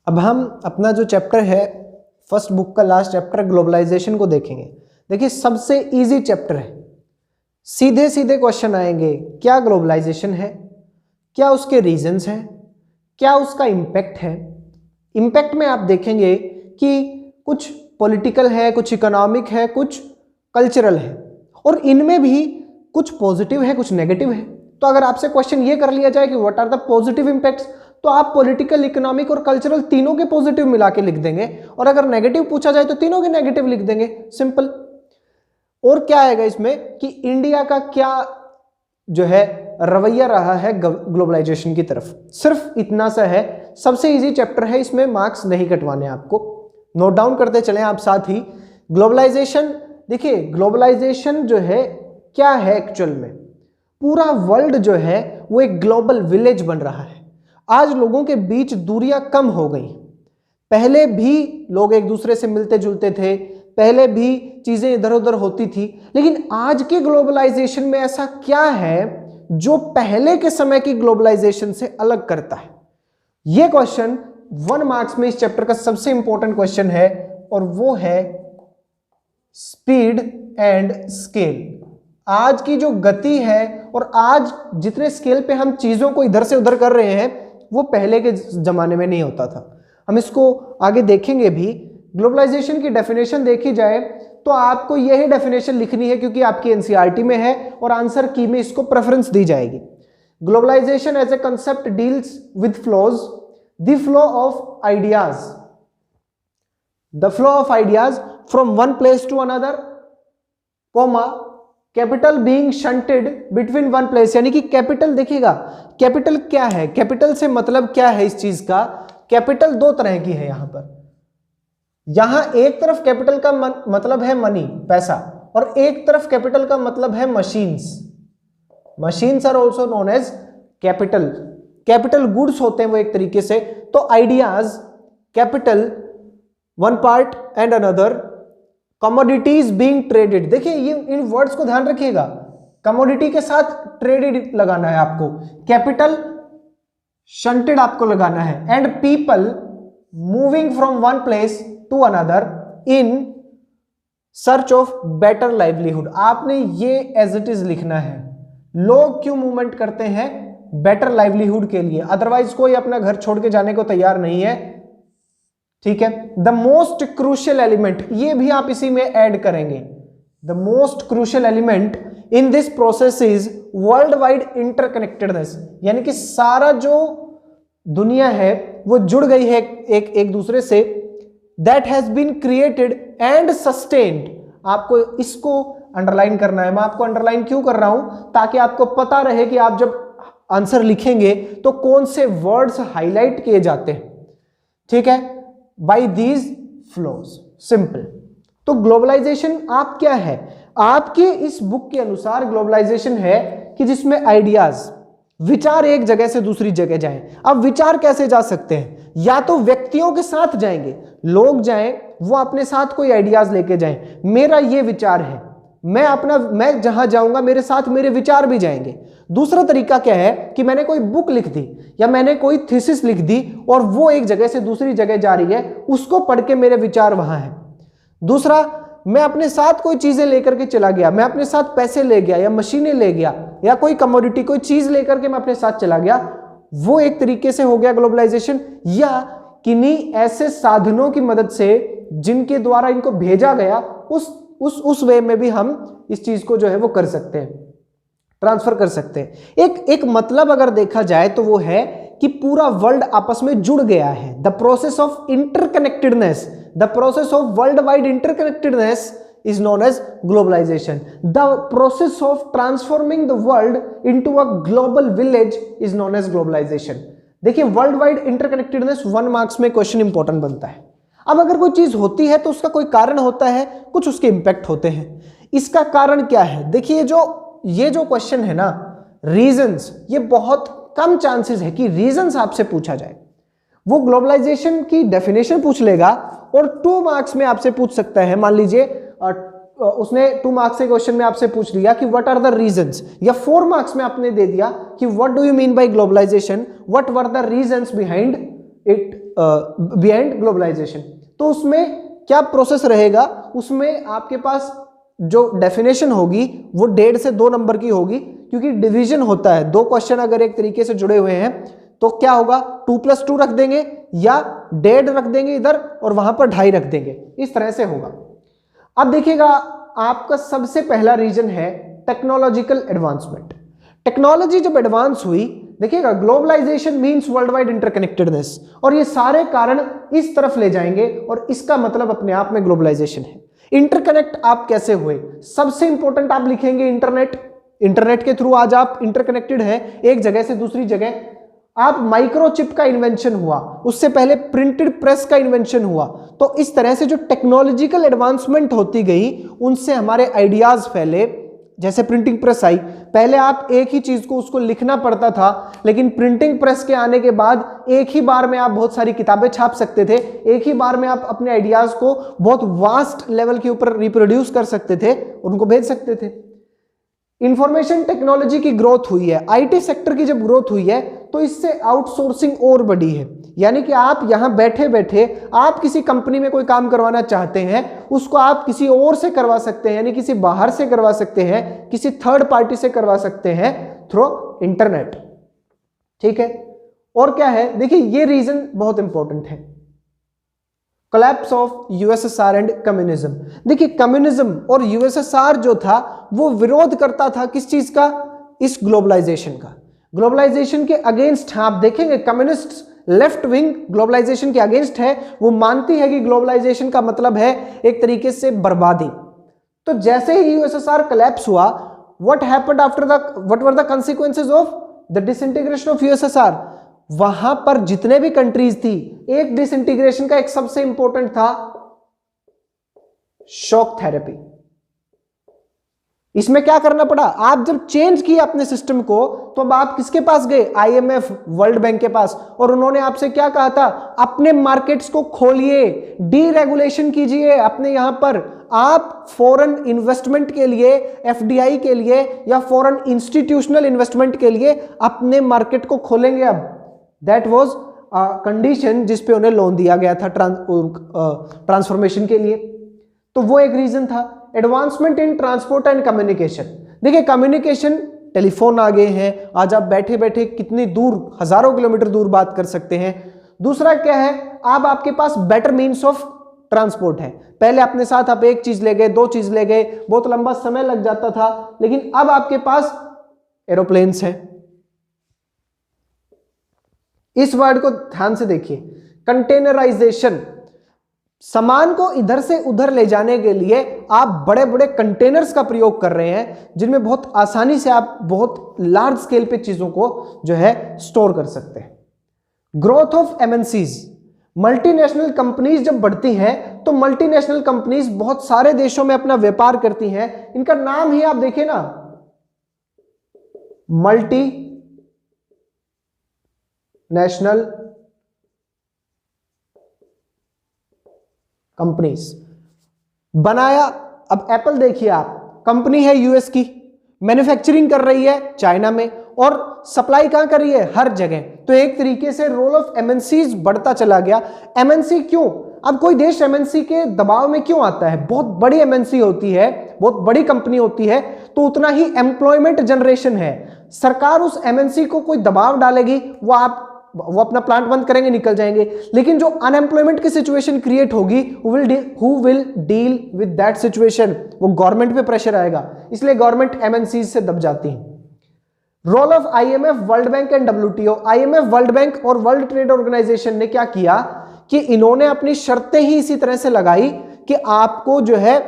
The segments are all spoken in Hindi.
अब हम अपना जो चैप्टर है फर्स्ट बुक का लास्ट चैप्टर ग्लोबलाइजेशन को देखेंगे। देखिए सबसे इजी चैप्टर है, सीधे सीधे क्वेश्चन आएंगे। क्या ग्लोबलाइजेशन है, क्या उसके रीजंस हैं, क्या उसका इम्पैक्ट है। इम्पैक्ट में आप देखेंगे कि कुछ पॉलिटिकल है, कुछ इकोनॉमिक है, कुछ कल्चरल है, और इनमें भी कुछ पॉजिटिव है, कुछ नेगेटिव है। तो अगर आपसे क्वेश्चन ये कर लिया जाए कि what are the positive impacts, तो आप पॉलिटिकल, इकोनॉमिक और कल्चरल तीनों के पॉजिटिव मिला के लिख देंगे, और अगर नेगेटिव पूछा जाए तो तीनों के नेगेटिव लिख देंगे, सिंपल। और क्या आएगा इसमें कि इंडिया का क्या जो है रवैया रहा है ग्लोबलाइजेशन की तरफ, सिर्फ इतना सा है। सबसे इजी चैप्टर है, इसमें मार्क्स नहीं कटवाने आपको, नोट डाउन करते चलें आप साथ ही। ग्लोबलाइजेशन, देखिए ग्लोबलाइजेशन जो है क्या है एक्चुअल में, पूरा वर्ल्ड जो है वो एक ग्लोबल विलेज बन रहा है। आज लोगों के बीच दूरियां कम हो गई। पहले भी लोग एक दूसरे से मिलते जुलते थे, पहले भी चीजें इधर उधर होती थी, लेकिन आज के ग्लोबलाइजेशन में ऐसा क्या है जो पहले के समय की ग्लोबलाइजेशन से अलग करता है। यह क्वेश्चन 1 मार्क्स में इस चैप्टर का सबसे इंपॉर्टेंट क्वेश्चन है, और वो है स्पीड एंड स्केल। आज की जो गति है और आज जितने स्केल पे हम चीजों को इधर से उधर कर रहे हैं, वो पहले के जमाने में नहीं होता था। हम इसको आगे देखेंगे भी। ग्लोबलाइजेशन की डेफिनेशन देखी जाए तो आपको यही डेफिनेशन लिखनी है, क्योंकि आपकी एनसीईआरटी में है और आंसर की में इसको प्रेफरेंस दी जाएगी। Globalisation as a concept deals with flows, the flow of ideas, the flow of ideas from one place to another, comma capital being shunted between one place. यानी कि कैपिटल, देखिएगा कैपिटल क्या है, कैपिटल से मतलब क्या है इस चीज का। कैपिटल दो तरह की है यहां पर। यहां एक तरफ कैपिटल का मतलब है मनी, पैसा, और एक तरफ कैपिटल का मतलब है machines. Machines are also known as capital. Capital goods होते हैं वो एक तरीके से। तो ideas, capital one part and another, commodities being traded. देखिए ये इन वर्ड्स को ध्यान रखिएगा, कमोडिटी के साथ ट्रेडेड लगाना है आपको, कैपिटल शंटेड आपको लगाना है, and people moving from one place to another in search of better livelihood. आपने ये एज इट इज लिखना है। लोग क्यों मूवमेंट करते हैं? बेटर लाइवलीहुड के लिए, अदरवाइज कोई अपना घर छोड़ के जाने को तैयार नहीं है। ठीक है। द मोस्ट क्रूशियल एलिमेंट, ये भी आप इसी में ऐड करेंगे। The most crucial element in this process is world wide interconnectedness. यानी कि सारा जो दुनिया है वो जुड़ गई है एक दूसरे से। That has been created and sustained. आपको इसको अंडरलाइन करना है। मैं आपको अंडरलाइन क्यों कर रहा हूं? ताकि आपको पता रहे कि आप जब आंसर लिखेंगे तो कौन से वर्ड्स हाईलाइट किए जाते हैं। ठीक है, बाई दीज फ्लोज, सिंपल। तो ग्लोबलाइजेशन आप क्या है? आपके इस बुक के अनुसार ग्लोबलाइजेशन है कि जिसमें आइडियाज, विचार एक जगह से दूसरी जगह जाएं। अब विचार कैसे जा सकते हैं? या तो व्यक्तियों के साथ जाएंगे, लोग जाएं, वो अपने साथ कोई आइडियाज लेके जाएं। मेरा ये विचार है, मैं जहां जाऊंगा मेरे साथ मेरे विचार भी जाएंगे। दूसरा तरीका क्या है कि मैंने कोई बुक लिख दी या मैंने कोई थीसिस लिख दी और वो एक जगह से दूसरी जगह जा रही है, उसको पढ़ के मेरे विचार वहां हैं। दूसरा, मैं अपने साथ कोई चीजें लेकर के चला गया, मैं अपने साथ पैसे ले गया या मशीनें ले गया या कोई कमोडिटी, कोई चीज लेकर के मैं अपने साथ चला गया, वो एक तरीके से हो गया ग्लोबलाइजेशन। या किन्हीं ऐसे साधनों की मदद से जिनके द्वारा इनको भेजा गया, उस वे में भी हम इस चीज को जो है वो कर सकते हैं, ट्रांसफर कर सकते हैं। एक मतलब अगर देखा जाए तो वो है कि पूरा वर्ल्ड आपस में जुड़ गया है। The process of interconnectedness, the process of world wide interconnectedness is known as globalization. The process of transforming the world into a global village is known as globalization. देखिए वर्ल्ड वाइड इंटरकनेक्टेडनेस 1 मार्क्स में क्वेश्चन इंपॉर्टेंट बनता है। अब अगर कोई चीज होती है तो उसका कोई कारण होता है, कुछ उसके इंपैक्ट होते हैं। इसका कारण क्या है? देखिए ये जो क्वेश्चन है ना, रीजंस, ये बहुत कम चांसेस है कि रीजंस आपसे पूछा जाए। वो ग्लोबलाइजेशन की डेफिनेशन पूछ लेगा और 2 मार्क्स में आपसे पूछ सकता है। मान लीजिए उसने 2 मार्क्स के क्वेश्चन में आपसे पूछ लिया कि व्हाट आर द रीजंस, या 4 मार्क्स में आपने दे दिया कि what do you mean by globalisation, what were the reasons behind behind globalisation. तो उसमें क्या प्रोसेस रहेगा, उसमें आपके पास जो डेफिनेशन होगी वो 1.5 से 2 नंबर की होगी, क्योंकि डिवीजन होता है। 2 क्वेश्चन अगर एक तरीके से जुड़े हुए हैं तो क्या होगा, 2+2 रख देंगे या 1.5 रख देंगे इधर और वहां पर 2.5 रख देंगे, इस तरह से होगा। अब देखिएगा, आपका सबसे पहला रीजन है टेक्नोलॉजिकल एडवांसमेंट। टेक्नोलॉजी जब एडवांस हुई, देखिएगा globalisation means world wide interconnectedness, और ये सारे कारण इस तरफ ले जाएंगे और इसका मतलब अपने आप में ग्लोबलाइजेशन है। इंटरकनेक्ट आप कैसे हुए, सबसे इंपॉर्टेंट आप लिखेंगे इंटरनेट। इंटरनेट के थ्रू आज आप इंटरकनेक्टेड हैं एक जगह से दूसरी जगह। आप माइक्रोचिप का इन्वेंशन हुआ, उससे पहले प्रिंटेड प्रेस का इन्वेंशन हुआ। तो इस तरह से जो टेक्नोलॉजिकल एडवांसमेंट होती गई, उनसे हमारे आइडियाज फैले। जैसे प्रिंटिंग प्रेस आई, पहले आप एक ही चीज को उसको लिखना पड़ता था, लेकिन प्रिंटिंग प्रेस के आने के बाद एक ही बार में आप बहुत सारी किताबें छाप सकते थे, एक ही बार में आप अपने आइडियाज को बहुत वास्ट लेवल के ऊपर रिप्रोड्यूस कर सकते थे, उनको भेज सकते थे। इंफॉर्मेशन टेक्नोलॉजी की ग्रोथ हुई है, आईटी सेक्टर की जब ग्रोथ हुई है तो इससे आउटसोर्सिंग और बढ़ी है। यानी कि आप यहां बैठे बैठे आप किसी कंपनी में कोई काम करवाना चाहते हैं, उसको आप किसी और से करवा सकते हैं, यानी किसी बाहर से करवा सकते हैं, किसी थर्ड पार्टी से करवा सकते हैं थ्रू इंटरनेट। ठीक है, और क्या है, देखिए ये रीजन बहुत इंपॉर्टेंट है, collapse of USSR and communism. देखिए कम्युनिज्म और यूएसएसआर जो था वो विरोध करता था किस चीज का, इस ग्लोबलाइजेशन का। ग्लोबलाइजेशन के अगेंस्ट आप देखेंगे कम्युनिस्ट लेफ्ट विंग ग्लोबलाइजेशन के अगेंस्ट है, वो मानती है कि ग्लोबलाइजेशन का मतलब है एक तरीके से बर्बादी। तो जैसे ही यूएसएसआर कोलैप्स हुआ, what happened after the, what were the consequences of the disintegration of USSR. वहां पर जितने भी कंट्रीज थी, एक डिसइंटीग्रेशन का एक सबसे इंपॉर्टेंट था शॉक थेरेपी। इसमें क्या करना पड़ा, आप जब चेंज किए अपने सिस्टम को तो अब आप किसके पास गए, आईएमएफ वर्ल्ड बैंक के पास, और उन्होंने आपसे क्या कहा था, अपने मार्केट्स को खोलिए, डीरेगुलेशन कीजिए अपने यहां पर। आप फॉरेन इन्वेस्टमेंट के लिए, एफडीआई के लिए या फॉरेन इंस्टीट्यूशनल इन्वेस्टमेंट के लिए अपने मार्केट को खोलेंगे। अब दैट वाज कंडीशन जिस पे उन्हें लोन दिया गया था ट्रांसफॉर्मेशन के लिए। तो वो एक रीजन था। Advancement in transport and communication, देखिए कम्युनिकेशन, टेलीफोन आ गए हैं, आज आप बैठे बैठे कितनी दूर, हजारों किलोमीटर दूर बात कर सकते हैं। दूसरा क्या है, अब आपके पास बेटर मीन्स ऑफ ट्रांसपोर्ट है। पहले अपने साथ आप एक चीज ले गए, 2 चीज ले गए, बहुत लंबा समय लग जाता था, लेकिन अब आपके पास एरोप्लेन्स हैं। इस वर्ड को ध्यान से देखिए, कंटेनराइजेशन, सामान को इधर से उधर ले जाने के लिए आप बड़े बड़े कंटेनर्स का प्रयोग कर रहे हैं, जिनमें बहुत आसानी से आप बहुत लार्ज स्केल पे चीजों को जो है स्टोर कर सकते हैं। Growth of MNCs, multinational companies जब बढ़ती हैं तो मल्टीनेशनल कंपनीज बहुत सारे देशों में अपना व्यापार करती हैं। इनका नाम ही आप देखिए ना, मल्टी नेशनल कंपनीज बनाया। अब एप्पल देखिए आप, कंपनी है यूएस की, मैन्युफैक्चरिंग कर रही है चाइना में और सप्लाई कहां कर रही है, हर जगह। तो एक तरीके से रोल ऑफ एमएनसीज बढ़ता चला गया। एमएनसी क्यों, अब कोई देश एमएनसी के दबाव में क्यों आता है, बहुत बड़ी एमएनसी होती है, बहुत बड़ी कंपनी होती है, तो उतना ही एम्प्लॉयमेंट जनरेशन है। सरकार उस एमएनसी को कोई दबाव डालेगी, वो अपना प्लांट बंद करेंगे, निकल जाएंगे, लेकिन जो अनएम्प्लॉयमेंट की सिचुएशन क्रिएट होगी, who will deal with that situation, वो गवर्नमेंट पे प्रेशर आएगा, इसलिए गवर्नमेंट एमएनसी से दब जाती है। Role of IMF, World Bank and WTO, IMF, World Bank और वर्ल्ड ट्रेड ऑर्गेनाइजेशन ने क्या किया कि इन्होंने अपनी शर्तें ही इसी तरह से लगाई कि आपको जो है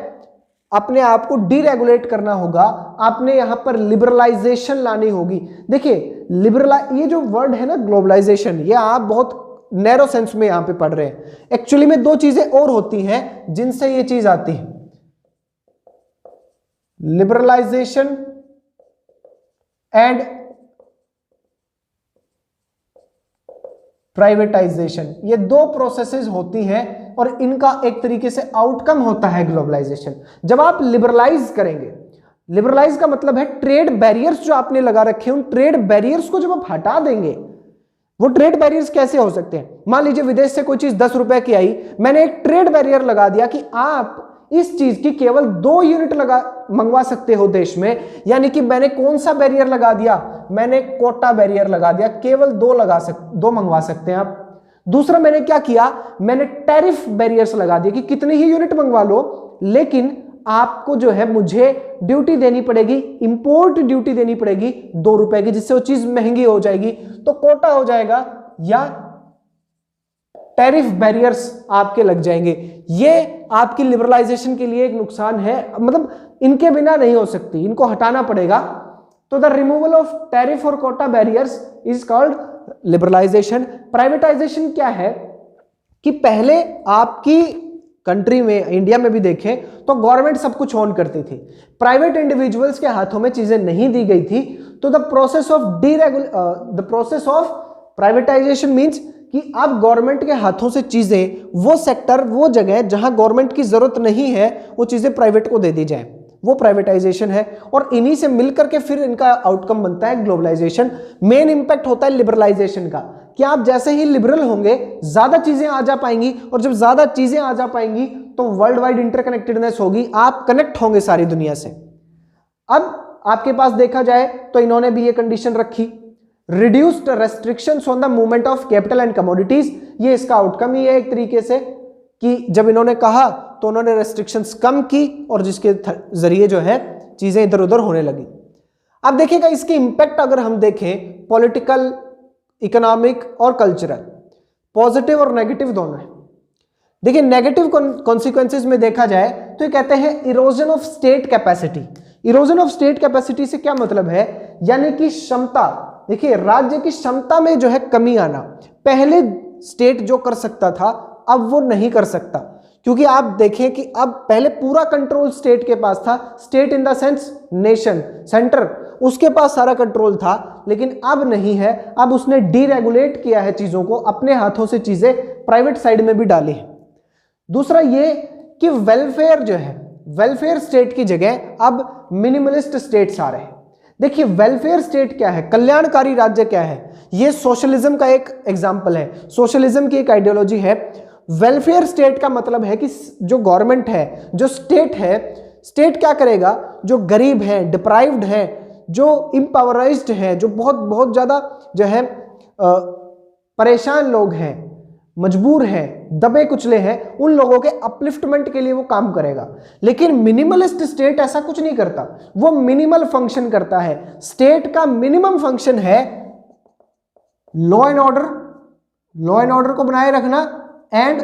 अपने आप को डीरेगुलेट करना होगा, आपने यहां पर लिबरलाइजेशन लानी होगी। देखिए ये जो वर्ड है ना ग्लोबलाइजेशन, ये आप बहुत नैरो सेंस में यहां पे पढ़ रहे हैं। एक्चुअली में 2 चीजें और होती हैं जिनसे ये चीज आती है, लिबरलाइजेशन एंड प्राइवेटाइजेशन। ये 2 प्रोसेसेस होती हैं और इनका एक तरीके से आउटकम होता है ग्लोबलाइजेशन। जब आप लिबरलाइज करेंगे, लिबरलाइज का मतलब है ट्रेड बैरियर्स जो आपने लगा रखे हैं, उन ट्रेड बैरियर्स को जब आप हटा देंगे, वो ट्रेड बैरियर्स कैसे हो सकते हैं? मान लीजिए विदेश से कोई चीज 10 रुपए की आई, मैंने एक ट्रेड बैरियर लगा दिया कि आप इस चीज की केवल 2 यूनिट मंगवा सकते हो देश में, यानी कि मैंने कौन सा बैरियर लगा दिया? मैंने कोटा बैरियर लगा दिया, केवल 2 मंगवा सकते हैं आप। दूसरा मैंने क्या किया? मैंने टैरिफ बैरियर्स लगा दिए कि कितनी ही यूनिट मंगवा लो, लेकिन आपको जो है मुझे ड्यूटी देनी पड़ेगी, इंपोर्ट ड्यूटी देनी पड़ेगी 2 रुपए की, जिससे वो चीज महंगी हो जाएगी, तो कोटा हो जाएगा या टैरिफ बैरियर्स आपके लग जाएंगे। ये आपकी लिबरलाइजेशन के लिए एक नुकसान है, मतलब इनके बिना नहीं हो सकती, इनको हटाना पड़ेगा। तो द रिमूवल ऑफ टैरिफ और quota barriers is called liberalisation. Privatisation क्या है कि पहले आपकी कंट्री में, इंडिया में भी देखें तो गवर्नमेंट सब कुछ ओन करती थी, प्राइवेट इंडिविजुअल्स के हाथों में चीजें नहीं दी गई थी। तो the process of privatisation means कि अब गवर्नमेंट के हाथों से चीजें, वो सेक्टर, वो जगह जहां गवर्नमेंट की जरूरत नहीं है, वो चीजें प्राइवेट को दे दी जाए, वो प्राइवेटाइजेशन है। और इन्हीं से मिलकर के फिर इनका आउटकम बनता है ग्लोबलाइजेशन। मेन इंपैक्ट होता है लिबरलाइजेशन का कि आप जैसे ही लिबरल होंगे ज्यादा चीजें आ जा पाएंगी, और जब ज्यादा चीजें आ जा पाएंगी तो वर्ल्ड वाइड इंटरकनेक्टेडनेस होगी, आप कनेक्ट होंगे सारी दुनिया से। अब आपके पास देखा जाए तो इन्होंने भी ये कंडीशन रखी, reduced restrictions on the movement of capital and commodities. ये इसका आउटकम ही है एक तरीके से कि जब इन्होंने कहा तो उन्होंने रेस्ट्रिक्शंस कम की, और जिसके जरिए जो है चीजें इधर उधर होने लगी। अब देखिएगा इसके इंपैक्ट अगर हम देखें, पॉलिटिकल, इकोनॉमिक और कल्चरल, पॉजिटिव और नेगेटिव दोनों है। देखिए नेगेटिव कॉन्सिक्वेंसेज में देखा जाए तो ये कहते हैं erosion of state capacity. Erosion of state capacity से क्या मतलब है? यानी कि क्षमता, देखिए राज्य की क्षमता में जो है कमी आना। पहले स्टेट जो कर सकता था अब वो नहीं कर सकता, क्योंकि आप देखें कि अब पहले पूरा कंट्रोल स्टेट के पास था, state in the sense nation, centre, उसके पास सारा कंट्रोल था, लेकिन अब नहीं है। अब उसने डीरेगुलेट किया है चीजों को, अपने हाथों से चीजें प्राइवेट साइड में भी डाली है। दूसरा ये कि वेलफेयर जो है, वेलफेयर स्टेट की जगह अब मिनिमलिस्ट स्टेट्स आ रहे हैं। देखिए वेलफेयर स्टेट क्या है, कल्याणकारी राज्य क्या है? ये सोशलिज्म का एक एग्जाम्पल है, सोशलिज्म की एक आइडियोलॉजी है। वेलफेयर स्टेट का मतलब है कि जो गवर्नमेंट है, जो स्टेट है, स्टेट क्या करेगा? जो गरीब हैं, डिप्राइव्ड हैं, जो इम्पावराइज्ड हैं, जो बहुत बहुत ज्यादा जो है परेशान लोग हैं, मजबूर हैं, दबे कुचले हैं, उन लोगों के अपलिफ्टमेंट के लिए वो काम करेगा। लेकिन मिनिमलिस्ट स्टेट ऐसा कुछ नहीं करता, वो मिनिमल फंक्शन करता है। स्टेट का मिनिमम फंक्शन है law and order, law and order को बनाए रखना एंड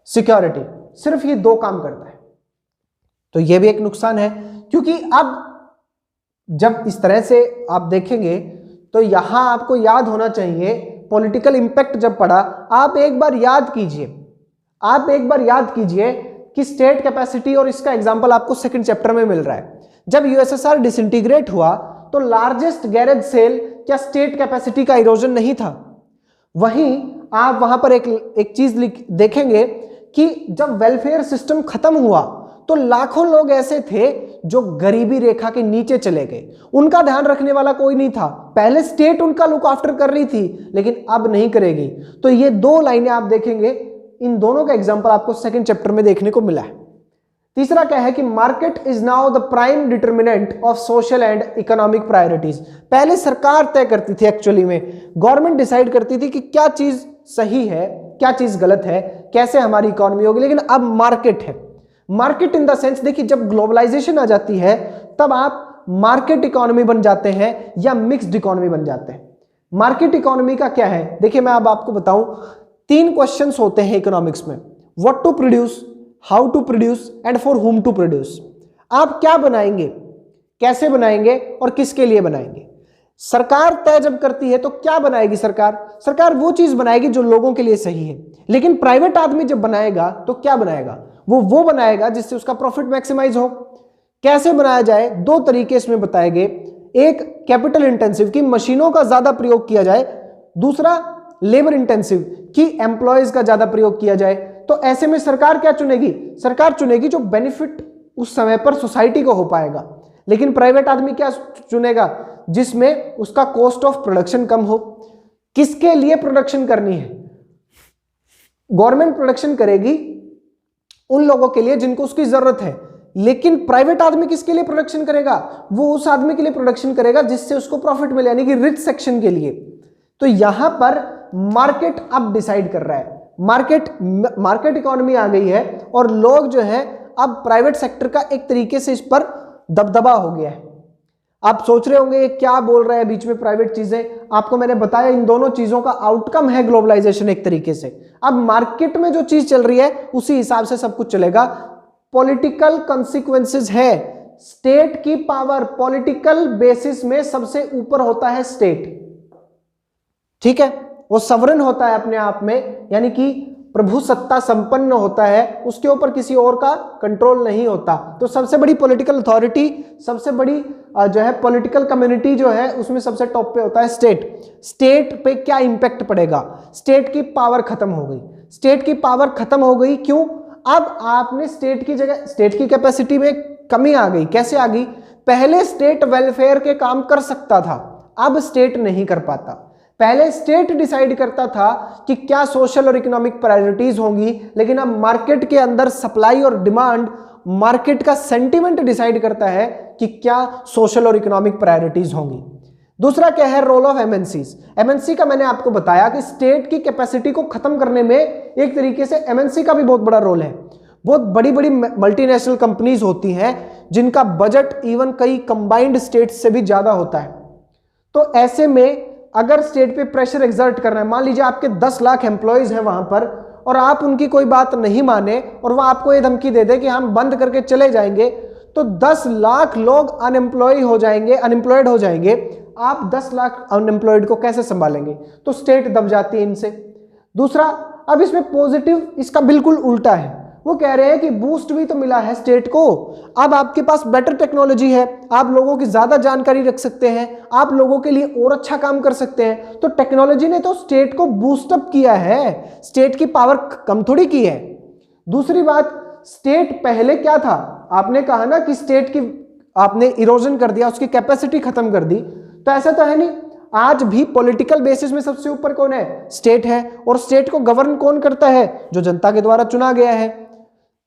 सिक्योरिटी, सिर्फ ये 2 काम करता है। तो ये भी एक नुकसान है, क्योंकि अब जब इस तरह से आप देखेंगे तो यहां आपको याद होना चाहिए पॉलिटिकल इंपैक्ट जब पड़ा, आप एक बार याद कीजिए कि स्टेट कैपेसिटी, और इसका एग्जांपल आपको सेकंड चैप्टर में मिल रहा है। जब यूएसएसआर डिसइंटीग्रेट हुआ तो लार्जेस्ट गैरेज सेल क्या स्टेट कैपेसिटी का इरोजन नहीं था? वहीं आप वहां पर एक चीज देखेंगे कि जब वेलफेयर सिस्टम खत्म हुआ तो लाखों लोग ऐसे थे जो गरीबी रेखा के नीचे चले गए, उनका ध्यान रखने वाला कोई नहीं था। पहले स्टेट उनका लुक आफ्टर कर रही थी, लेकिन अब नहीं करेगी। तो ये 2 लाइनें आप देखेंगे, इन दोनों का एग्जांपल आपको सेकंड चैप्टर में देखने को मिला है। तीसरा क्या है कि market is now the prime determinant of social and economic priorities. पहले सरकार तय करती थी, एक्चुअली में गवर्नमेंट डिसाइड करती थी कि क्या चीज सही है, क्या चीज गलत है, कैसे हमारी इकोनॉमी होगी, लेकिन अब मार्केट है। मार्केट इन द सेंस, देखिए जब ग्लोबलाइजेशन आ जाती है तब आप मार्केट इकोनॉमी बन जाते हैं या मिक्स्ड इकोनॉमी बन जाते हैं। मार्केट इकोनॉमी का क्या है? देखिए मैं अब आपको बताऊं, 3 क्वेश्चंस होते हैं इकोनॉमिक्स में, what to produce, how to produce and for whom to produce. आप क्या बनाएंगे, कैसे बनाएंगे और किसके लिए बनाएंगे? सरकार तय जब करती है तो क्या बनाएगी सरकार? सरकार वो चीज बनाएगी जो लोगों के लिए सही है। लेकिन प्राइवेट आदमी जब बनाएगा तो क्या बनाएगा? वो बनाएगा जिससे उसका प्रॉफिट मैक्सिमाइज हो। कैसे बनाया जाए? 2 तरीके इसमें बताए गए, एक कैपिटल इंटेंसिव की मशीनों का ज्यादा प्रयोग किया जाए, दूसरा लेबर इंटेंसिव की एम्प्लॉयज का ज्यादा प्रयोग किया जाए। तो ऐसे में सरकार क्या चुनेगी? सरकार चुनेगी जो बेनिफिट उस समय पर सोसाइटी को हो पाएगा। लेकिन प्राइवेट आदमी क्या चुनेगा? जिसमें उसका कॉस्ट ऑफ प्रोडक्शन कम हो। किसके लिए प्रोडक्शन करनी है? गवर्नमेंट प्रोडक्शन करेगी उन लोगों के लिए जिनको उसकी जरूरत है, लेकिन प्राइवेट आदमी किसके लिए प्रोडक्शन करेगा? वो उस आदमी के लिए प्रोडक्शन करेगा जिससे उसको प्रॉफिट मिले, यानी कि रिच सेक्शन के लिए। तो यहां पर मार्केट अब डिसाइड कर रहा है, मार्केट इकोनॉमी आ गई है और लोग जो है अब प्राइवेट सेक्टर का एक तरीके से इस पर दबदबा हो गया है। आप सोच रहे होंगे ये क्या बोल रहा है बीच में प्राइवेट चीजें, आपको मैंने बताया इन दोनों चीजों का आउटकम है ग्लोबलाइजेशन एक तरीके से। अब मार्केट में जो चीज चल रही है उसी हिसाब से सब कुछ चलेगा। पॉलिटिकल कॉन्सिक्वेंसेस है, स्टेट की पावर पॉलिटिकल बेसिस में सबसे ऊपर होता है स्टेट, ठीक है, वो सवरन होता है अपने आप में, यानी कि प्रभु सत्ता संपन्न होता है, उसके ऊपर किसी और का कंट्रोल नहीं होता। तो सबसे बड़ी पॉलिटिकल अथॉरिटी, सबसे बड़ी जो है पॉलिटिकल कम्युनिटी जो है उसमें सबसे टॉप पे होता है स्टेट। स्टेट पे क्या इंपैक्ट पड़ेगा? स्टेट की पावर खत्म हो गई, स्टेट की पावर खत्म हो गई। क्यों? अब आपने स्टेट की जगह, स्टेट की कैपेसिटी में कमी आ गई। कैसे आ गई? पहले स्टेट वेलफेयर के काम कर सकता था, अब स्टेट नहीं कर पाता। पहले स्टेट डिसाइड करता था कि क्या सोशल और इकोनॉमिक प्रायोरिटीज होंगी, लेकिन अब मार्केट के अंदर सप्लाई और डिमांड, मार्केट का सेंटिमेंट डिसाइड करता है कि क्या सोशल और इकोनॉमिक प्रायोरिटीज होंगी। दूसरा क्या है? Role of MNCs. एमएनसी का मैंने आपको बताया कि स्टेट की कैपेसिटी को खत्म करने में एक तरीके से एमएनसी का भी बहुत बड़ा रोल है। बहुत बड़ी बड़ी मल्टीनेशनल कंपनीज होती हैं जिनका बजट इवन कई कंबाइंड स्टेट्स से भी ज्यादा होता है। तो ऐसे में अगर स्टेट पे प्रेशर एक्सर्ट करना है, मान लीजिए आपके 10 लाख एम्प्लॉयज हैं वहां पर और आप उनकी कोई बात नहीं माने और वह आपको ये धमकी दे दे कि हम बंद करके चले जाएंगे, तो 10 लाख लोग अनएम्प्लॉयड हो जाएंगे। आप 10 लाख अनएम्प्लॉयड को कैसे संभालेंगे? तो स्टेट दब जाती है इनसे। दूसरा, अब इसमें पॉजिटिव इसका बिल्कुल उल्टा है। वो कह रहे हैं कि बूस्ट भी तो मिला है स्टेट को, अब आपके पास बेटर टेक्नोलॉजी है, आप लोगों की ज्यादा जानकारी रख सकते हैं, आप लोगों के लिए और अच्छा काम कर सकते हैं। तो टेक्नोलॉजी ने तो स्टेट को बूस्ट अप किया है, स्टेट की पावर कम थोड़ी की है। दूसरी बात, स्टेट पहले क्या था? आपने कहा ना कि स्टेट की आपने इरोजन कर दिया, उसकी कैपेसिटी खत्म कर दी, तो ऐसा तो है नहीं। आज भी पॉलिटिकल बेसिस में सबसे ऊपर कौन है? स्टेट है। और स्टेट को गवर्न कौन करता है? जो जनता के द्वारा चुना गया है।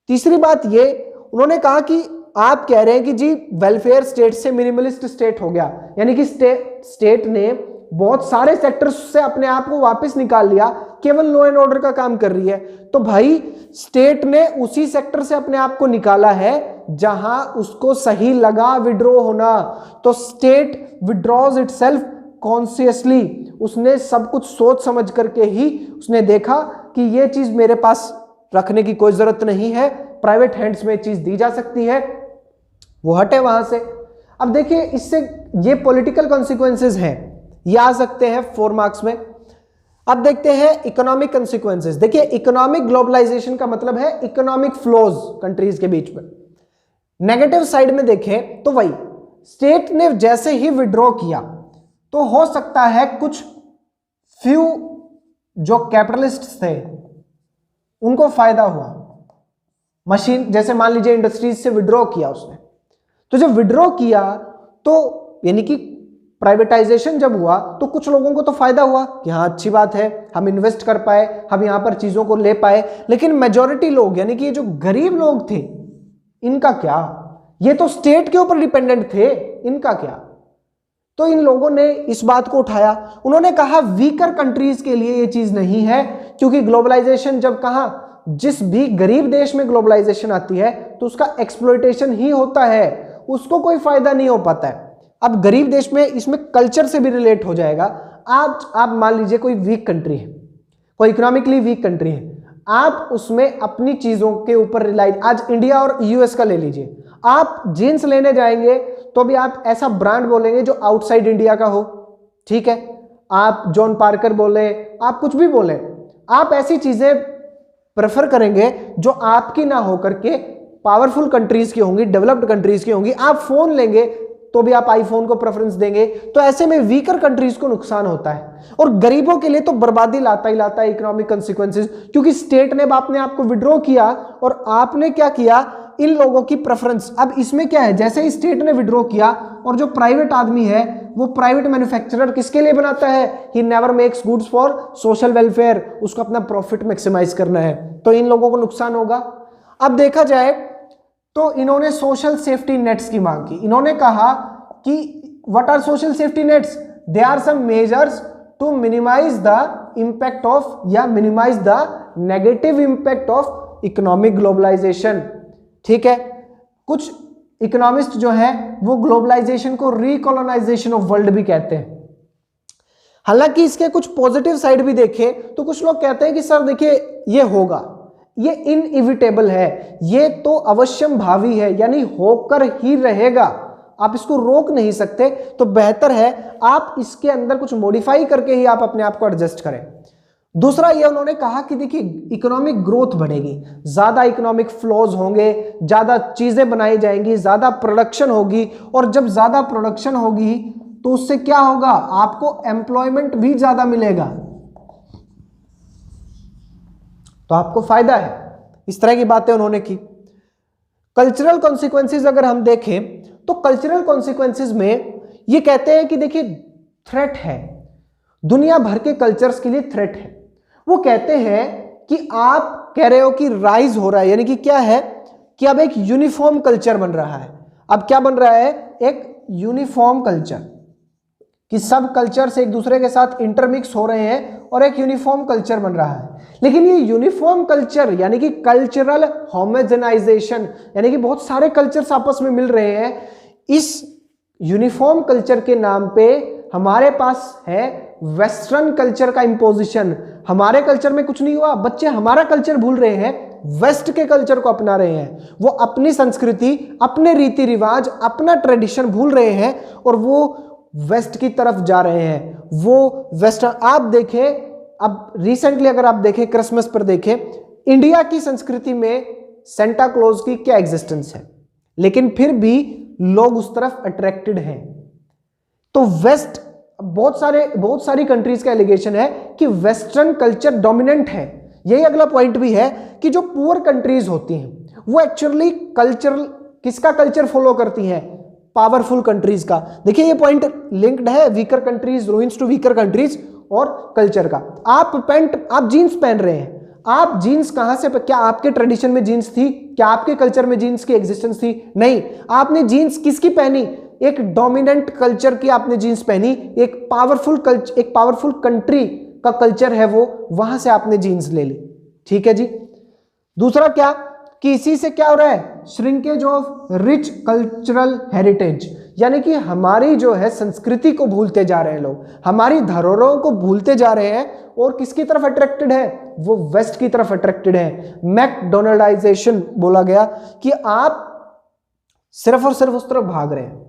तीसरी बात ये, उन्होंने कहा कि आप कह रहे हैं कि जी वेलफेयर स्टेट से मिनिमलिस्ट स्टेट हो गया, यानी कि स्टेट ने बहुत सारे सेक्टर्स से अपने आप को वापस निकाल लिया, केवल लॉ एंड ऑर्डर का काम कर रही है। तो भाई स्टेट ने उसी सेक्टर से अपने आप को निकाला है जहां उसको सही लगा विड्रॉ होना। तो स्टेट विड्रॉज इटसेल्फ कॉन्शियसली, उसने सब कुछ सोच समझ करके ही उसने देखा कि ये चीज मेरे पास रखने की कोई जरूरत नहीं है, प्राइवेट हैंड्स में चीज दी जा सकती है, वो हटे वहां से। अब देखिए इससे ये पॉलिटिकल कॉन्सिक्वेंसेस हैं, ये आ सकते हैं 4 मार्क्स में। अब देखते हैं इकोनॉमिक कॉन्सिक्वेंसेस। देखिए इकोनॉमिक ग्लोबलाइजेशन का मतलब है इकोनॉमिक फ्लोज कंट्रीज के बीच में। नेगेटिव साइड में देखें तो वही, स्टेट ने जैसे ही विड्रॉ किया तो हो सकता है कुछ फ्यू जो कैपिटलिस्ट थे उनको फायदा हुआ। मशीन जैसे मान लीजिए इंडस्ट्रीज से विड्रॉ किया उसने, तो जब विड्रॉ किया तो यानी कि प्राइवेटाइजेशन जब हुआ तो कुछ लोगों को तो फायदा हुआ कि हाँ अच्छी बात है, हम इन्वेस्ट कर पाए, हम यहां पर चीजों को ले पाए। लेकिन मेजॉरिटी लोग यानी कि ये जो गरीब लोग थे इनका क्या? ये तो स्टेट के ऊपर डिपेंडेंट थे, इनका क्या? तो इन लोगों ने इस बात को उठाया। उन्होंने कहा वीकर कंट्रीज के लिए ये चीज नहीं है, क्योंकि ग्लोबलाइजेशन जब कहा जिस भी गरीब देश में ग्लोबलाइजेशन आती है तो उसका एक्सप्लॉइटेशन ही होता है, उसको कोई फायदा नहीं हो पाता है। अब गरीब देश में इसमें कल्चर से भी रिलेट हो जाएगा। आज आप मान लीजिए कोई वीक कंट्री है, कोई इकोनॉमिकली वीक कंट्री है, आप उसमें अपनी चीजों के ऊपर रिलाई, आज इंडिया और यूएस का ले लीजिए, आप जीन्स लेने जाएंगे तो भी आप ऐसा ब्रांड बोलेंगे जो आउटसाइड इंडिया का हो, ठीक है, आप जॉन पार्कर बोले, आप कुछ भी बोले, आप ऐसी चीजें प्रेफर करेंगे जो आपकी ना होकर के पावरफुल कंट्रीज की होंगी, डेवलप्ड कंट्रीज की होंगी। आप फोन लेंगे तो भी आप आईफोन को प्रेफरेंस देंगे। तो ऐसे में वीकर कंट्रीज को नुकसान होता है और गरीबों के लिए तो बर्बादी लाता ही लाता है इकोनॉमिक कंसिक्वेंसेस, क्योंकि स्टेट ने आपने आपको विड्रॉ किया और आपने क्या किया, इन लोगों की प्रेफरेंस। अब इसमें क्या है, जैसे ही स्टेट ने विड्रॉ किया और जो प्राइवेट आदमी है वो प्राइवेट मैन्युफैक्चरर किसके लिए बनाता है, he never makes goods for social welfare, उसको अपना प्रॉफिट मैक्सिमाइज करना है, तो इन लोगों को नुकसान होगा। अब देखा जाए तो इन्होंने सोशल सेफ्टी नेट्स की मांग की। इन्होंने कहा कि what are social safety nets, they are some measures to minimise the impact of या minimise the negative impact of economic globalisation. ठीक है, कुछ इकोनॉमिस्ट जो है वो ग्लोबलाइजेशन को रिकॉलोनाइजेशन ऑफ वर्ल्ड भी कहते हैं। हालांकि इसके कुछ पॉजिटिव साइड भी देखे तो कुछ लोग कहते हैं कि सर देखिए ये होगा, ये इनइविटेबल है, ये तो अवश्यम भावी है, यानी होकर ही रहेगा, आप इसको रोक नहीं सकते, तो बेहतर है आप इसके अंदर कुछ मॉडिफाई करके ही आप अपने आप को एडजस्ट करें। दूसरा ये उन्होंने कहा कि देखिए इकोनॉमिक ग्रोथ बढ़ेगी, ज्यादा इकोनॉमिक फ्लोज होंगे, ज्यादा चीजें बनाई जाएंगी, ज्यादा प्रोडक्शन होगी, और जब ज्यादा प्रोडक्शन होगी तो उससे क्या होगा, आपको एम्प्लॉयमेंट भी ज्यादा मिलेगा, तो आपको फायदा है। इस तरह की बातें उन्होंने की। कल्चरल कॉन्सिक्वेंसेस अगर हम देखें तो कल्चरल कॉन्सिक्वेंसेस में ये कहते हैं कि देखिए थ्रेट है, दुनिया भर के कल्चर्स के लिए थ्रेट है। वो कहते हैं कि आप कह रहे हो कि राइज हो रहा है, यानी कि क्या है कि अब एक यूनिफॉर्म कल्चर बन रहा है। अब क्या बन रहा है, एक यूनिफॉर्म कल्चर, कि सब कल्चर्स एक दूसरे के साथ इंटरमिक्स हो रहे हैं और एक यूनिफॉर्म कल्चर बन रहा है। लेकिन ये यूनिफॉर्म कल्चर यानी कि कल्चरल होमोजेनाइजेशन, यानी कि बहुत सारे कल्चर्स आपस में मिल रहे हैं, इस यूनिफॉर्म कल्चर के नाम पे हमारे पास है वेस्टर्न कल्चर का इंपोजिशन। हमारे कल्चर में कुछ नहीं हुआ, बच्चे हमारा कल्चर भूल रहे हैं, वेस्ट के कल्चर को अपना रहे हैं, वो अपनी संस्कृति, अपने रीति रिवाज, अपना ट्रेडिशन भूल रहे हैं और वो वेस्ट की तरफ जा रहे हैं। वो वेस्टर्न, आप देखें अब रिसेंटली अगर आप देखें क्रिसमस पर देखें, इंडिया की संस्कृति में सेंटा क्लॉज की क्या एग्जिस्टेंस है, लेकिन फिर भी लोग उस तरफ अट्रैक्टेड हैं। तो वेस्ट, बहुत सारी कंट्रीज का एलिगेशन है कि वेस्टर्न कल्चर डोमिनेंट है। यही अगला पॉइंट भी है कि जो पुअर कंट्रीज होती हैं वो एक्चुअली कल्चरल, किसका कल्चर फॉलो करती हैं, पावरफुल कंट्रीज का। देखिए ये पॉइंट लिंक्ड है, weaker countries ruins to weaker countries और कल्चर का। आप जीन्स पहन रहे हैं, आप जीन्स कहां से, क्या आपके ट्रेडिशन में जीन्स थी, क्या आपके कल्चर में जीन्स की एग्जिस्टेंस थी, नहीं। आपने जीन्स किसकी पहनी, एक डोमिनेंट कल्चर की आपने जीन्स पहनी, एक पावरफुल कंट्री का कल्चर है वो, वहां से आपने जीन्स ले ली। ठीक है जी। दूसरा क्या कि इसी से क्या हो रहा है, shrinkage of rich cultural heritage, यानी कि हमारी जो है संस्कृति को भूलते जा रहे हैं लोग, हमारी धरोहरों को भूलते जा रहे हैं, और किसकी तरफ अट्रैक्टेड है, वो वेस्ट की तरफ अट्रैक्टेड है। मैकडोनल्डाइजेशन बोला गया कि आप सिर्फ और सिर्फ उस तरफ भाग रहे हैं,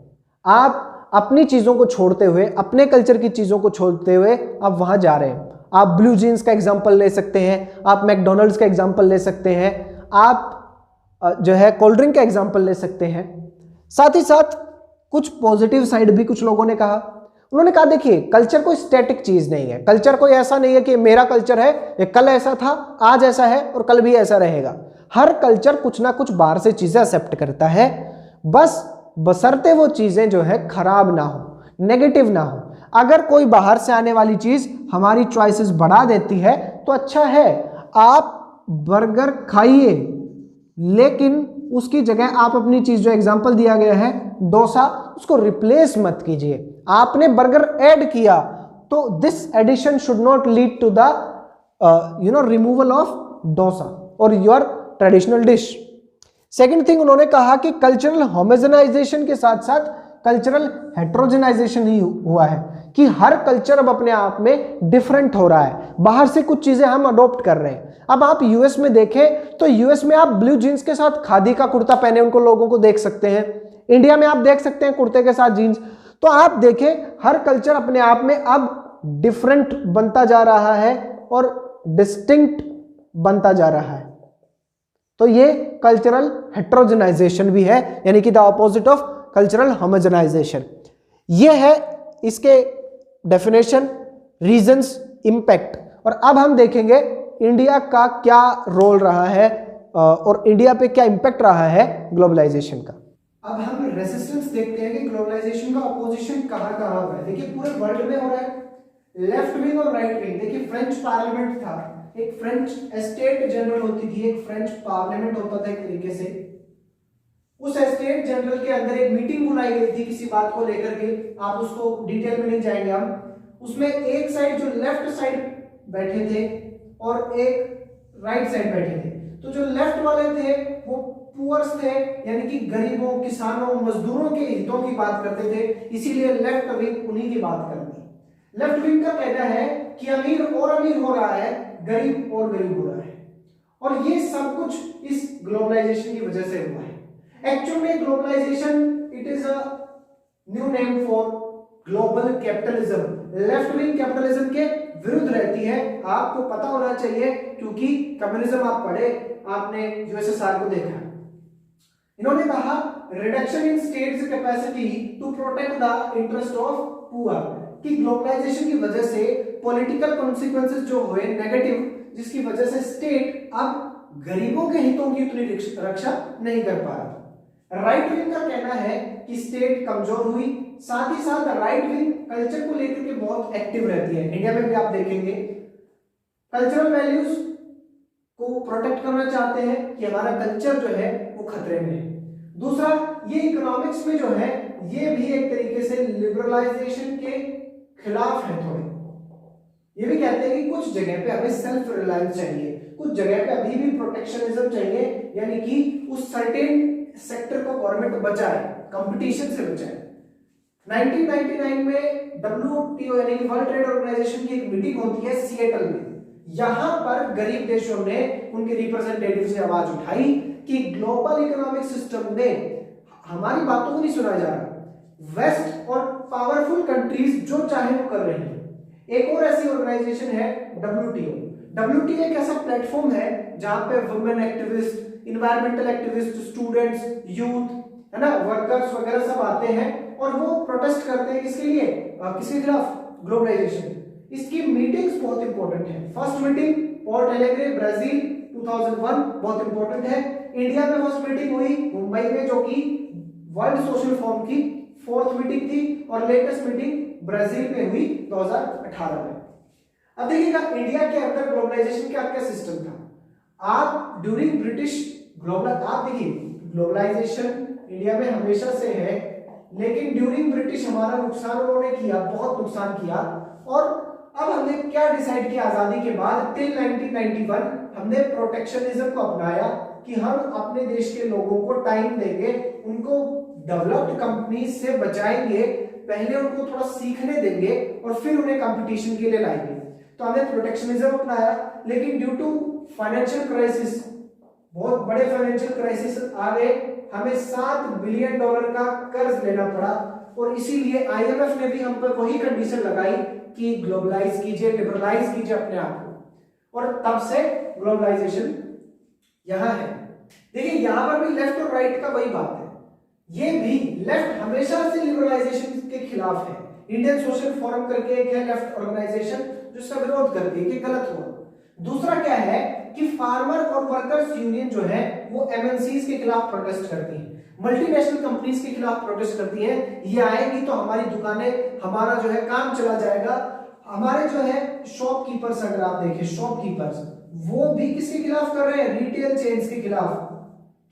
आप अपनी चीजों को छोड़ते हुए, अपने कल्चर की चीजों को छोड़ते हुए आप वहां जा रहे हैं। आप ब्लू जीन्स का एग्जाम्पल ले सकते हैं, आप मैकडोनल्ड्स का एग्जाम्पल ले सकते हैं, आप जो है कोल्ड ड्रिंक का एग्जाम्पल ले सकते हैं। साथ ही साथ कुछ पॉजिटिव साइड भी कुछ लोगों ने कहा। उन्होंने कहा देखिए कल्चर कोई स्टैटिक चीज नहीं है, कल्चर कोई ऐसा नहीं है कि मेरा कल्चर है, ये कल ऐसा था, आज ऐसा है और कल भी ऐसा रहेगा। हर कल्चर कुछ ना कुछ बाहर से चीजें एक्सेप्ट करता है, बस बशर्ते वो चीजें जो है खराब ना हो, नेगेटिव ना हो। अगर कोई बाहर से आने वाली चीज हमारी चॉइसेस बढ़ा देती है तो अच्छा है, आप बर्गर खाइए, लेकिन उसकी जगह आप अपनी चीज, जो एग्जांपल दिया गया है डोसा, उसको रिप्लेस मत कीजिए। आपने बर्गर ऐड किया तो this addition should not lead to the removal of dosa और your traditional dish. Second thing उन्होंने कहा कि कल्चरल होमोजेनाइजेशन के साथ साथ कल्चरल हेट्रोजेनाइजेशन ही हुआ है, कि हर कल्चर अब अपने आप में डिफरेंट हो रहा है, बाहर से कुछ चीजें हम अडॉप्ट कर रहे हैं। अब आप यूएस में देखें तो यूएस में आप ब्लू जीन्स के साथ खादी का कुर्ता पहने उनको लोगों को देख सकते हैं, इंडिया में आप देख सकते हैं कुर्ते के साथ जीन्स। तो आप देखें हर कल्चर अपने आप में अब डिफरेंट बनता जा रहा है और डिस्टिंक्ट बनता जा रहा है। तो ये कल्चरल हेट्रोजेनाइजेशन भी है, यानी कि the opposite of cultural homogenisation. ये है इसके डेफिनेशन, रीजंस, इंपैक्ट। और अब हम देखेंगे इंडिया का क्या रोल रहा है और इंडिया पे क्या इम्पैक्ट रहा है ग्लोबलाइजेशन का। अब हम रेजिस्टेंस देखते हैं कि ग्लोबलाइजेशन का अपोजिशन कहाँ कहाँ हो रहा है। देखिए पूरे वर्ल्ड में हो रहा है, लेफ्ट विंग और राइट विंग। देखिए फ्रेंच पार्लियामेंट था, एक फ्रेंच स्टेट जनरल होती थी, एक फ्रेंच पार्लियामेंट होता था एक तरीके से। उस स्टेट जनरल के अंदर एक मीटिंग बुलाई गई थी किसी बात को लेकर के, आप उसको डिटेल में नहीं जाएंगे हम। उसमें एक साइड जो लेफ्ट साइड बैठे थे और एक राइट साइड बैठे थे। तो जो लेफ्ट वाले थे वो पुअर्स थे, यानी कि गरीबों, किसानों, मजदूरों के हितों की बात करते थे, इसीलिए लेफ्ट विंग उन्हीं की बात करती। लेफ्ट विंग का कहना है कि अमीर और अमीर हो रहा है, गरीब और गरीब हो रहा है, और ये सब कुछ इस ग्लोबलाइजेशन की वजह से हुआ है। एक्चुअल में globalisation it is a new name for global capitalism. Left wing capitalism के विरुद्ध रहती है, आपको पता होना चाहिए, क्योंकि कम्युनिज्म आप पढ़े, आपने यूएसएसआर को देखा। इन्होंने कहा reduction in state's capacity to protect the interest of poor, कि ग्लोबलाइजेशन की वजह से पॉलिटिकल कॉन्सिक्वेंसेस जो हुए नेगेटिव, जिसकी वजह से स्टेट अब गरीबों के हितों की उतनी रक्षा नहीं कर पा रहा। राइट विंग का कहना है कि स्टेट कमजोर हुई, साथ ही साथ राइट विंग कल्चर को लेकर के बहुत एक्टिव रहती है। इंडिया में भी आप देखेंगे कल्चरल वैल्यूज को प्रोटेक्ट करना चाहते हैं कि हमारा कल्चर जो है वो खतरे में है। दूसरा, ये इकोनॉमिक्स में जो है ये भी एक तरीके से लिबरलाइजेशन के खिलाफ है थोड़े। ये भी कहते हैं कि कुछ जगह पे हमें सेल्फ रिलायंस चाहिए, कुछ जगह पे अभी भी प्रोटेक्शनिज्म चाहिए, यानी कि उस सर्टेन सेक्टर को गवर्नमेंट बचाए, कंपटीशन से बचाए। 1999 में WTO यानी कि वर्ल्ड ट्रेड ऑर्गेनाइजेशन की एक मीटिंग होती है सिएटल में। यहां पर गरीब देशों ने उनके रिप्रेजेंटेटिव से आवाज उठाई कि ग्लोबल इकोनॉमिक सिस्टम में हमारी बातों को नहीं सुना जा रहा, वेस्ट और पावरफुल कंट्रीज जो चाहे वो कर रही हैं। एक और ऐसी ऑर्गेनाइजेशन है WTO। WTO एक ऐसा प्लेटफॉर्म है जहां पे women activist, environmental activist, students, youth, है ना, वर्कर्स वगैरह सब आते हैं और वो प्रोटेस्ट करते हैं किसके लिए, किसके खिलाफ, ग्लोबलाइजेशन। इसकी मीटिंग्स बहुत इंपॉर्टेंट है। First meeting port Alegre Brazil 2001 बहुत इंपॉर्टेंट है। इंडिया में फर्स्ट मीटिंग हुई मुंबई में, जो कि वर्ल्ड सोशल फोरम की 4th मीटिंग थी, और लेटेस्ट मीटिंग ब्राजील में हुई 2018 में। अब देखिएगा इंडिया के अंदर ग्लोबलाइजेशन का क्या सिस्टम था। आप ड्यूरिंग ब्रिटिश आप देखिए ग्लोबलाइजेशन इंडिया में हमेशा से है, लेकिन ड्यूरिंग ब्रिटिश हमारा नुकसान उन्होंने किया, बहुत नुकसान किया। और अब हमने क्या डिसाइड किया आजादी के बाद, टिल 1991 हमने प्रोटेक्शनिज्म को अपनाया कि हम अपने देश के लोगों को टाइम देंगे, उनको डेवलप्ड कंपनी से बचाएंगे, पहले उनको थोड़ा सीखने देंगे और फिर उन्हें कंपटीशन के लिए लाएंगे। तो हमने प्रोटेक्शनिज्म अपनाया, लेकिन ड्यू टू फाइनेंशियल क्राइसिस, बहुत बड़े फाइनेंशियल क्राइसिस आ गए, हमें $7 बिलियन का कर्ज लेना पड़ा, और इसीलिए IMF ने भी हम पर वही कंडीशन लगाई कि ग्लोबलाइज कीजिए, लिबरलाइज कीजिए अपने आप को, और तब से ग्लोबलाइजेशन यहां है। देखिए यहां पर भी लेफ्ट और राइट का वही बात है, ये भी लेफ्ट हमेशा से लिबरलाइजेशन के खिलाफ है। इंडियन सोशल फोरम करके एक है लेफ्ट ऑर्गेनाइजेशन जो इसका विरोध करती है कि गलत हुआ। दूसरा क्या है कि फार्मर और वर्कर्स यूनियन जो है वो MNCs के खिलाफ प्रोटेस्ट करती है, मल्टीनेशनल कंपनीज के खिलाफ प्रोटेस्ट करती है। ये आएगी तो हमारी दुकानें, हमारा जो है काम चला जाएगा। हमारे जो है शॉपकीपर्स, अगर आप देखें शॉपकीपर्स, वो भी किसके खिलाफ कर रहे हैं, रिटेल चेन्स के खिलाफ,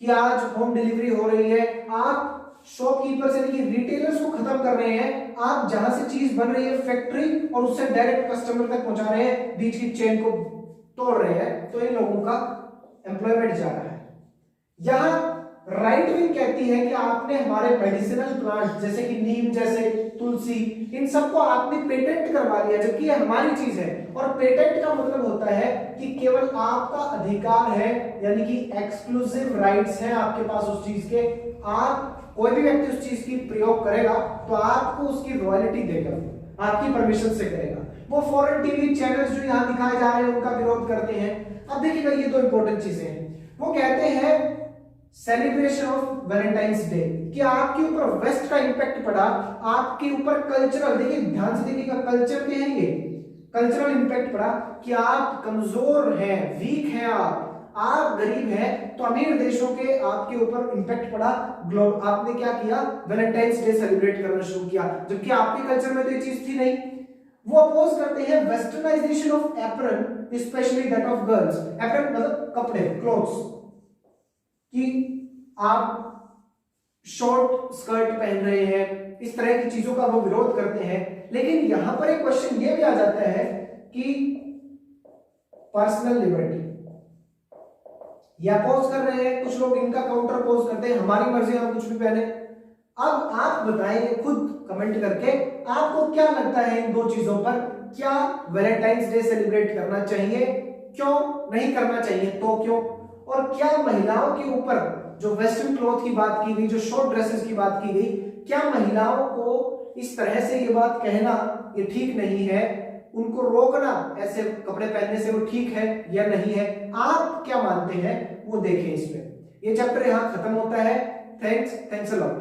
कि आज होम डिलीवरी हो रही है, आप शॉपकीपर्स यानी कि रिटेलर्स को खत्म कर रहे हैं, आप जहां से चीज बन रही है फैक्ट्री और उससे डायरेक्ट कस्टमर तक पहुंचा रहे हैं, बीच की चेन को तोड़ रहे हैं, तो इन लोगों का एम्प्लॉयमेंट जा रहा है। यहां राइट विंग कहती है कि आपने हमारे मेडिसिनल प्लांट जैसे कि नीम, जैसे तुलसी, इन सबको आपने पेटेंट करवा लिया, जबकि ये हमारी चीज है। और पेटेंट का मतलब होता है कि केवल आपका अधिकार है, यानी कि एक्सक्लूसिव राइट्स हैं आपके पास उस चीज के। आप कोई भी व्यक्ति उस चीज की प्रयोग करेगा तो आपको उसकी रॉयल्टी देगा, आपकी परमिशन से करेगा। वो फॉरेन टीवी चैनल्स जो यहाँ दिखाए जा रहे हैं उनका विरोध करते हैं। अब देखिएगा ये दो इंपॉर्टेंट चीजें हैं। वो कहते हैं सेलिब्रेशन ऑफ वैलेंटाइंस डे, कि आपके ऊपर वेस्ट का इंपैक्ट पड़ा, आपके ऊपर कल्चरल, देखिए ध्यान से देखिएगा, कल्चर के हैं ये, कल्चरल इंपैक्ट पड़ा कि आप कमजोर हैं, वीक हैं, आप गरीब हैं तो अमीर देशों के आपके ऊपर इंपैक्ट पड़ा, आपने क्या किया, वैलेंटाइंस डे सेलिब्रेट करना शुरू किया, जबकि आपके कल्चर में तो ये चीज थी नहीं। वो अपोज करते हैं westernisation of apron, specially that of girls. Apron मतलब कपड़े, क्लोथ्स, कि आप शॉर्ट स्कर्ट पहन रहे हैं, इस तरह की चीजों का वो विरोध करते हैं। लेकिन यहां पर एक क्वेश्चन ये भी आ जाता है कि पर्सनल लिबर्टी ये अपोज कर रहे हैं, कुछ लोग इनका काउंटर अपोज करते हैं, हमारी मर्जी हम कुछ भी पहने। अब आप बताएंगे खुद कमेंट करके, आपको क्या लगता है इन दो चीजों पर, क्या वैलेंटाइंस डे सेलिब्रेट करना चाहिए, क्यों नहीं करना चाहिए, तो क्यों, और क्या महिलाओं के ऊपर जो वेस्टर्न क्लॉथ की बात की गई, जो शॉर्ट ड्रेसेस की बात की गई, क्या महिलाओं को इस तरह से ये बात कहना ये ठीक नहीं है, उनको रोकना ऐसे कपड़े पहनने से वो ठीक है या नहीं है, आप क्या मानते हैं वो देखें इसमें। ये चैप्टर यहां खत्म होता है। Thanks a lot.